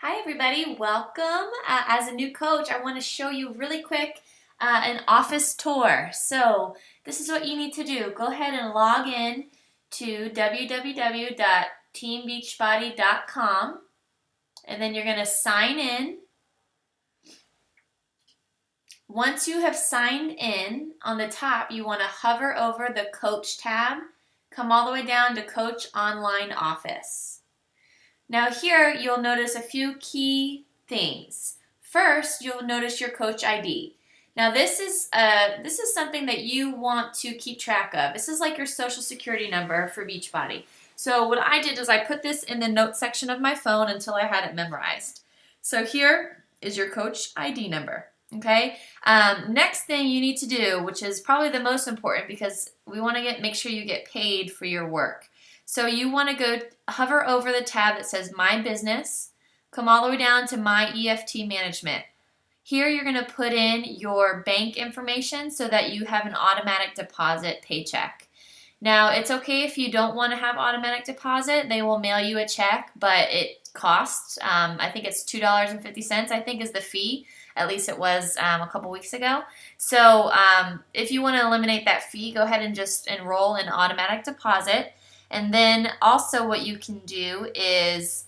Hi everybody, welcome. As a new coach, I want to show you really quick an office tour. So this is what you need to do. Go ahead and log in to www.teambeachbody.com and then you're going to sign in. Once you have signed in, on the top you want to hover over the coach tab, come all the way down to Coach Online Office. Now here you'll notice a few key things. First, you'll notice your coach ID. Now this is something that you want to keep track of. This is like your social security number for Beachbody. So what I did is I put this in the notes section of my phone until I had it memorized. So here is your coach ID number. Okay. Next thing you need to do, which is probably the most important because we want to make sure you get paid for your work. So you want to go hover over the tab that says My Business, come all the way down to My EFT Management. Here you're going to put in your bank information so that you have an automatic deposit paycheck. Now it's okay if you don't want to have automatic deposit. They will mail you a check, but it costs, I think it's $2.50, I think is the fee. At least it was a couple weeks ago. So if you want to eliminate that fee, go ahead and just enroll in automatic deposit. And then also what you can do is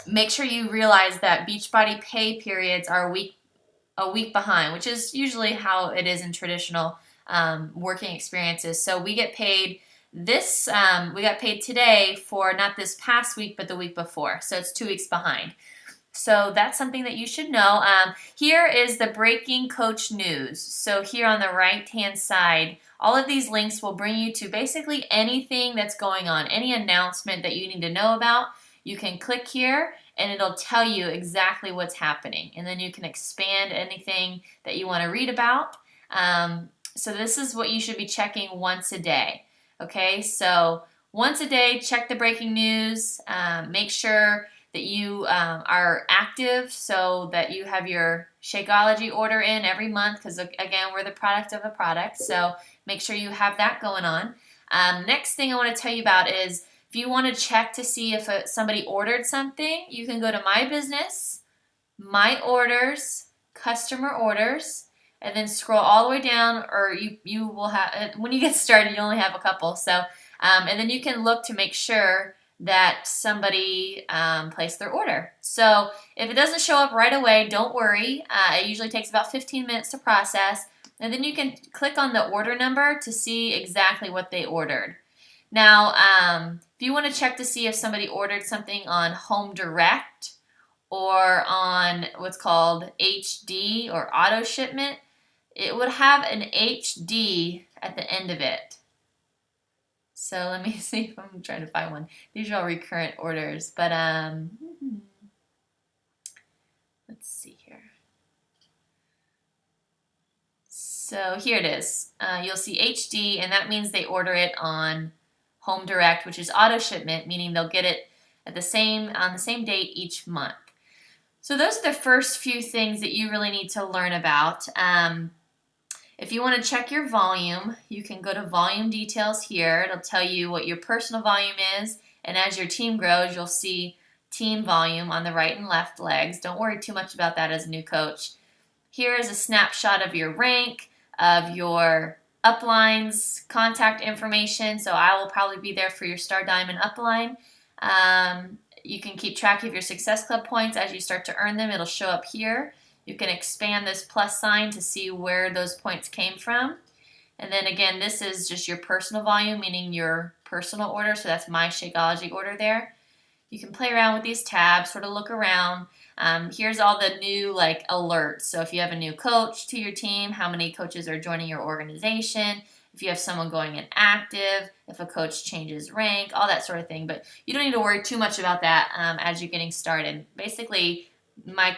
make sure you realize that Beachbody pay periods are a week behind, which is usually how it is in traditional working experiences. So we get paid we got paid today for not this past week, but the week before. So it's 2 weeks behind. So that's something that you should know. Here is the breaking coach news. So here on the right-hand side, all of these links will bring you to basically anything that's going on, any announcement that you need to know about. You can click here and it'll tell you exactly what's happening. And then you can expand anything that you want to read about. So this is what you should be checking once a day. Okay, so once a day, check the breaking news. Make sure that you are active so that you have your Shakeology order in every month because, again, we're the product of a product. So make sure you have that going on. Next thing I want to tell you about is if you want to check to see if somebody ordered something, you can go to My Business, My Orders, Customer Orders, and then scroll all the way down, or you will have, when you get started, you only have a couple. So, and then you can look to make sure that somebody placed their order. So if it doesn't show up right away, don't worry. It usually takes about 15 minutes to process. And then you can click on the order number to see exactly what they ordered. Now, if you want to check to see if somebody ordered something on Home Direct or on what's called HD or auto shipment, it would have an HD at the end of it. So let me see if I'm trying to find one. These are all recurrent orders, but let's see here. So here it is. You'll see HD, and that means they order it on Home Direct, which is auto shipment, meaning they'll get it at on the same date each month. So those are the first few things that you really need to learn about. If you want to check your volume, you can go to volume details here. It'll tell you what your personal volume is, and as your team grows, you'll see team volume on the right and left legs. Don't worry too much about that as a new coach. Here is a snapshot of your rank, of your uplines, contact information. So I will probably be there for your Star Diamond upline. You can keep track of your Success Club points as you start to earn them. It'll show up here. You can expand this plus sign to see where those points came from. And then again, this is just your personal volume, meaning your personal order. So that's my Shakeology order there. You can play around with these tabs, sort of look around. Here's all the new alerts. So if you have a new coach to your team, how many coaches are joining your organization, if you have someone going inactive, if a coach changes rank, all that sort of thing. But you don't need to worry too much about that as you're getting started. Basically,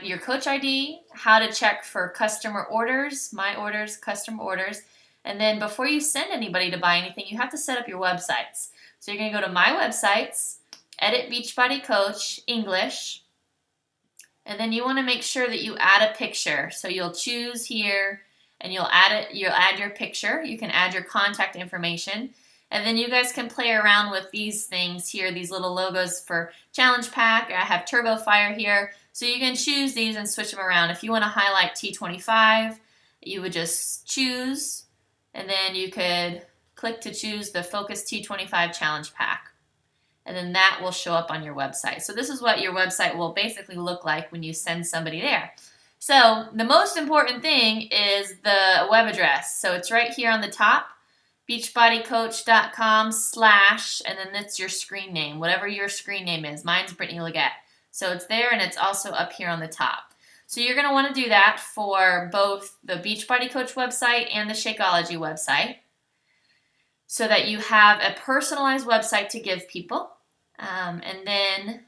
your coach ID, how to check for customer orders, my orders, customer orders, and then before you send anybody to buy anything, you have to set up your websites. So you're going to go to My Websites, edit Beachbody Coach English, and then you want to make sure that you add a picture. So you'll choose here and you'll add your picture. You can add your contact information. And then you guys can play around with these things here, these little logos for Challenge Pack. I have Turbo Fire here. So you can choose these and switch them around. If you want to highlight T25, you would just choose, and then you could click to choose the Focus T25 Challenge Pack. And then that will show up on your website. So this is what your website will basically look like when you send somebody there. So the most important thing is the web address. So it's right here on the top, beachbodycoach.com/ and then that's your screen name, whatever your screen name is. Mine's Brittany Leggett. So it's there, and it's also up here on the top. So you're going to want to do that for both the Beachbody Coach website and the Shakeology website so that you have a personalized website to give people. And then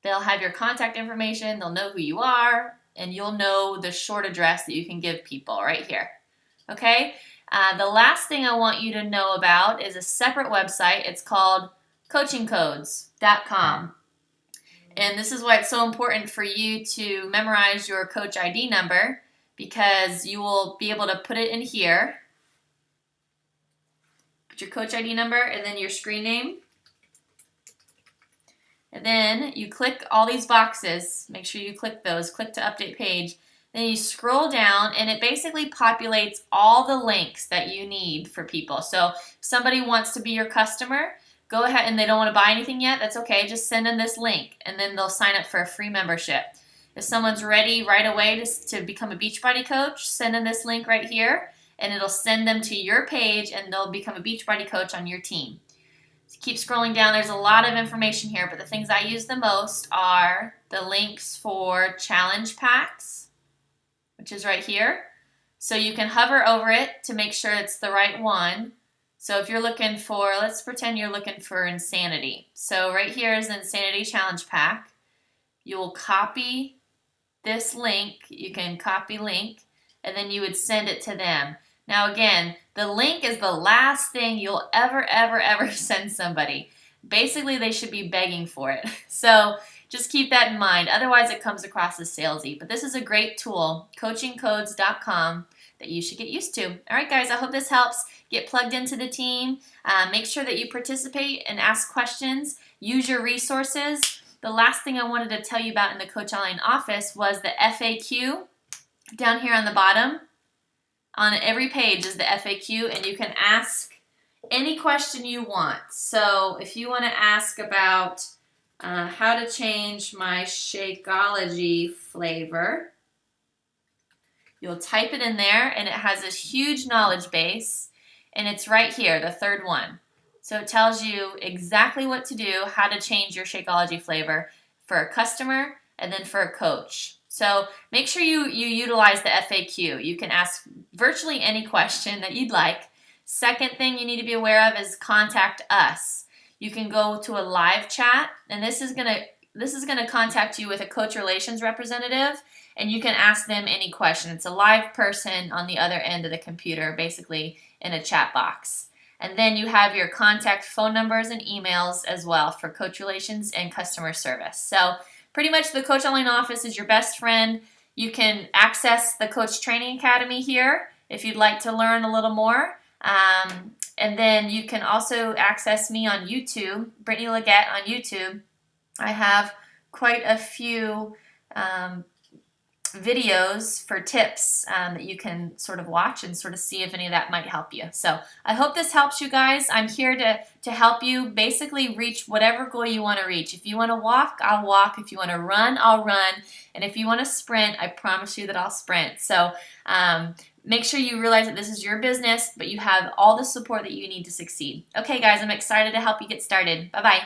they'll have your contact information, they'll know who you are, and you'll know the short address that you can give people right here. Okay? The last thing I want you to know about is a separate website. It's called coachingcodes.com. And this is why it's so important for you to memorize your coach ID number, because you will be able to put it in here. Put your coach ID number and then your screen name. And then you click all these boxes. Make sure you click those. Click to update page. Then you scroll down, and it basically populates all the links that you need for people. So if somebody wants to be your customer, go ahead, and they don't want to buy anything yet, that's okay. Just send them this link, and then they'll sign up for a free membership. If someone's ready right away to become a Beachbody coach, send them this link right here, and it'll send them to your page, and they'll become a Beachbody coach on your team. So keep scrolling down. There's a lot of information here, but the things I use the most are the links for challenge packs, which is right here. So you can hover over it to make sure it's the right one. So if you're looking for, let's pretend you're looking for Insanity. So right here is the Insanity Challenge Pack. You will copy this link. You can copy link, and then you would send it to them. Now again, the link is the last thing you'll ever send somebody. Basically, they should be begging for it. So just keep that in mind. Otherwise, it comes across as salesy. But this is a great tool, coachingcodes.com, that you should get used to. All right, guys, I hope this helps. Get plugged into the team. Make sure that you participate and ask questions. Use your resources. The last thing I wanted to tell you about in the Coach Online office was the FAQ. Down here on the bottom, on every page is the FAQ, and you can ask any question you want. So if you want to ask about how to change my Shakeology flavor, you'll type it in there, and it has this huge knowledge base, and it's right here, the third one. So it tells you exactly what to do, how to change your Shakeology flavor for a customer and then for a coach. So make sure you utilize the FAQ. You can ask virtually any question that you'd like. Second thing you need to be aware of is contact us. You can go to a live chat, and this is gonna contact you with a coach relations representative, and you can ask them any question. It's a live person on the other end of the computer, basically in a chat box. And then you have your contact phone numbers and emails as well for coach relations and customer service. So pretty much the Coach Online office is your best friend. You can access the Coach Training Academy here if you'd like to learn a little more. And then you can also access me on YouTube, Brittany Leggett on YouTube. I have quite a few videos for tips that you can sort of watch and sort of see if any of that might help you. So I hope this helps you guys. I'm here to help you basically reach whatever goal you want to reach. If you want to walk, I'll walk. If you want to run, I'll run. And if you want to sprint, I promise you that I'll sprint. So make sure you realize that this is your business, but you have all the support that you need to succeed. Okay, guys, I'm excited to help you get started. Bye-bye.